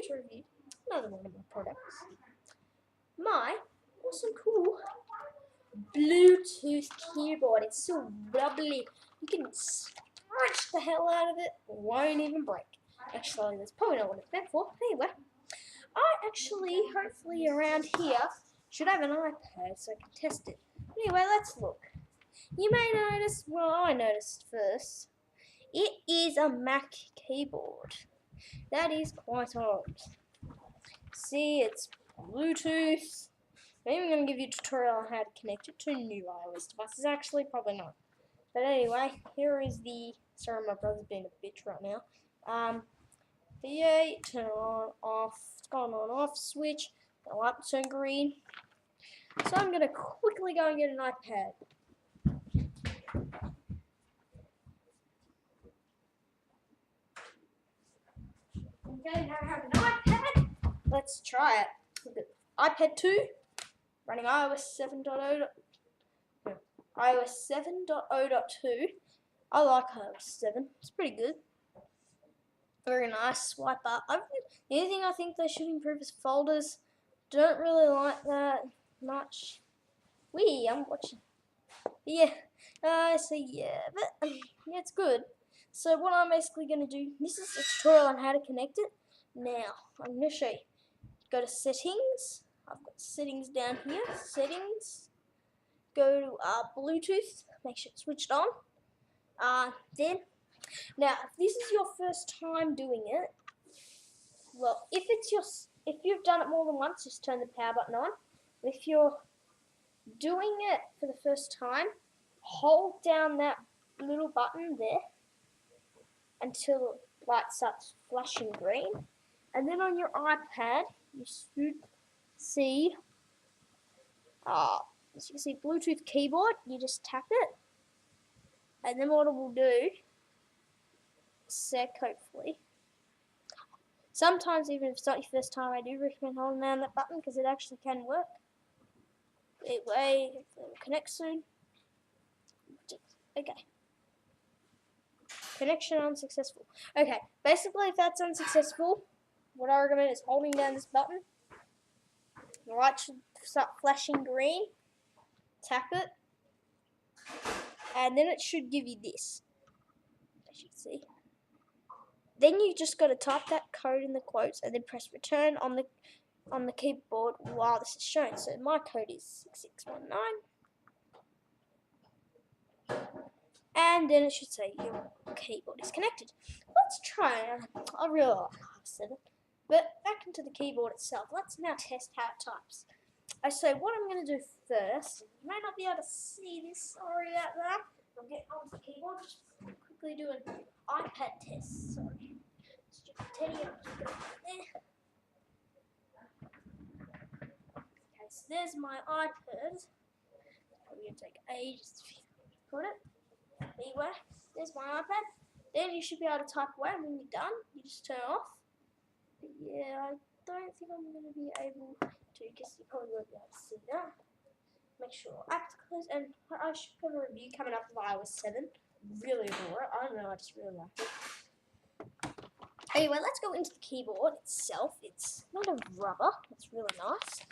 to review another one of my products. My awesome cool Bluetooth keyboard. It's so lovely. You can scratch the hell out of it, it won't even break. Actually, that's probably not what it's meant for. Anyway, I actually, hopefully around here, should have an iPad so I can test it. Anyway, let's look. You may notice, well, I noticed first, it is a Mac keyboard. That is quite odd. See, it's Bluetooth. I'm even going to give you a tutorial on how to connect it to new iOS devices. Actually, probably not. But anyway, here is the. Sorry, my brother's being a bitch right now. V8, turn on, off. It's got an on-off switch. The light will turn green. So I'm going to quickly go and get an iPad. Okay, now I have an iPad. Let's try it. iPad 2, running iOS 7.0. No, iOS 7.0.2. I like iOS 7. It's pretty good. Very nice. Swipe up. The only thing I think they should improve is folders. Don't really like that much. I'm watching. Yeah. So yeah, but yeah, it's good. So what I'm basically going to do, this is a tutorial on how to connect it. Now, I'm going to show you. Go to settings. I've got settings down here. Settings. Go to Bluetooth. Make sure it's switched on. Then, now, if this is your first time doing it, well, if you've done it more than once, just turn the power button on. If you're doing it for the first time, hold down that little button there until the light starts flashing green. And then on your iPad, you should see, as you can see, Bluetooth keyboard. You just tap it. And then what it will do, hopefully. Sometimes, even if it's not your first time, I do recommend holding down that button because it actually can work. Anyway, it will connect soon. Okay. Connection unsuccessful. Okay, basically, if that's unsuccessful, what I recommend is holding down this button. The light should start flashing green. Tap it. And then it should give you this, as you can see. Then you just got to type that code in the quotes and then press return on the keyboard while this is shown. So my code is 6619. And then it should say your keyboard is connected. Let's try it. I really like how I said it. But back into the keyboard itself. Let's now test how it types. So what I'm going to do first, you may not be able to see this, sorry about that. I'll get onto the keyboard, just quickly do an iPad test. Sorry. Stupid Teddy, I'll just go there. Okay, so there's my iPad. It's probably going to take ages to put it. Anyway, there's my iPad. Then you should be able to type away, and when you're done, you just turn it off. But yeah, I don't think I'm going to be able to, because you probably won't be able to see that. Make sure app close, and I should put a review coming up of iOS 7. Really adore it. I don't know, I just really like it. Anyway, let's go into the keyboard itself. It's made of rubber. It's really nice.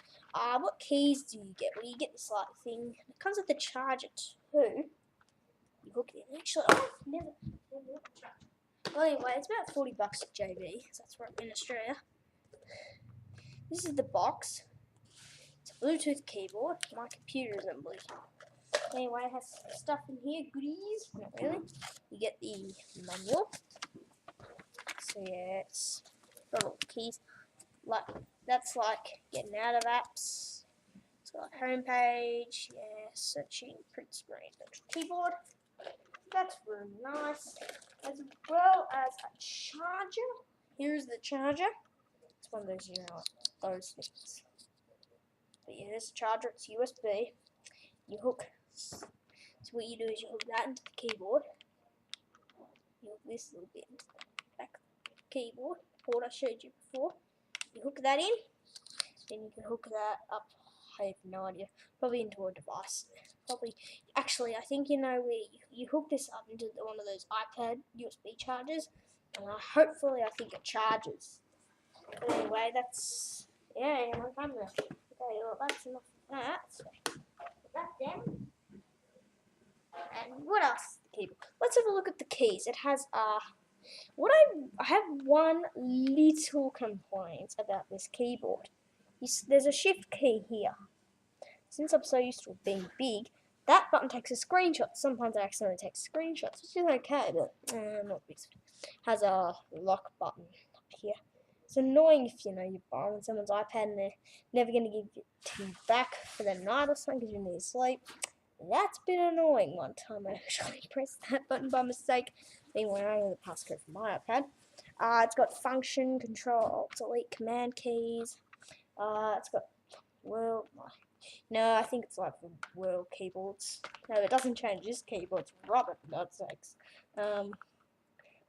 What keys do you get? Well, you get this like thing. It comes with the charger too. You hook it in. Actually, I've never well, anyway, it's about $40 at JB, because that's where I'm in Australia. This is the box. It's a Bluetooth keyboard. My computer isn't Bluetooth. Anyway, it has stuff in here, goodies. Not really. You get the manual. So yeah, it's got all the keys. Like that's like getting out of apps. It's got a home page. Yeah, searching, print screen, keyboard. That's really nice. As well as a charger. Here's the charger. It's one of those, you know, those things. But yeah, there's a charger. It's USB. You hook. So what you do is you hook that into the keyboard. You hook this little bit into the back of the keyboard. Port I showed you before. You hook that in. Then you can hook that up. I have no idea. Probably into a device. Probably. Actually, I think you know where you hook this up into one of those iPad USB chargers. And hopefully, I think it charges. But anyway, that's yeah, my camera. Okay, well that's enough of that. So, put that down. And what else? The keyboard. Let's have a look at the keys. It has I have one little complaint about this keyboard. There's a shift key here. Since I'm so used to it being big, that button takes a screenshot. Sometimes I accidentally take screenshots, which is okay, but not big. Has a lock button up here. It's annoying if you're borrowing someone's iPad and they're never going to give it to you back for the night or something because you need to sleep. That's been annoying. One time I actually pressed that button by mistake. Anyway, I know the passcode for my iPad. It's got function, control, delete, command keys. It's got no, I think it's like the world keyboards. No, it doesn't change. This keyboard's rubber, for God's sakes.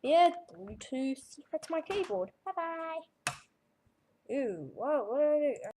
Yeah, Bluetooth. That's my keyboard. Bye bye. Ooh, whoa, what did I do?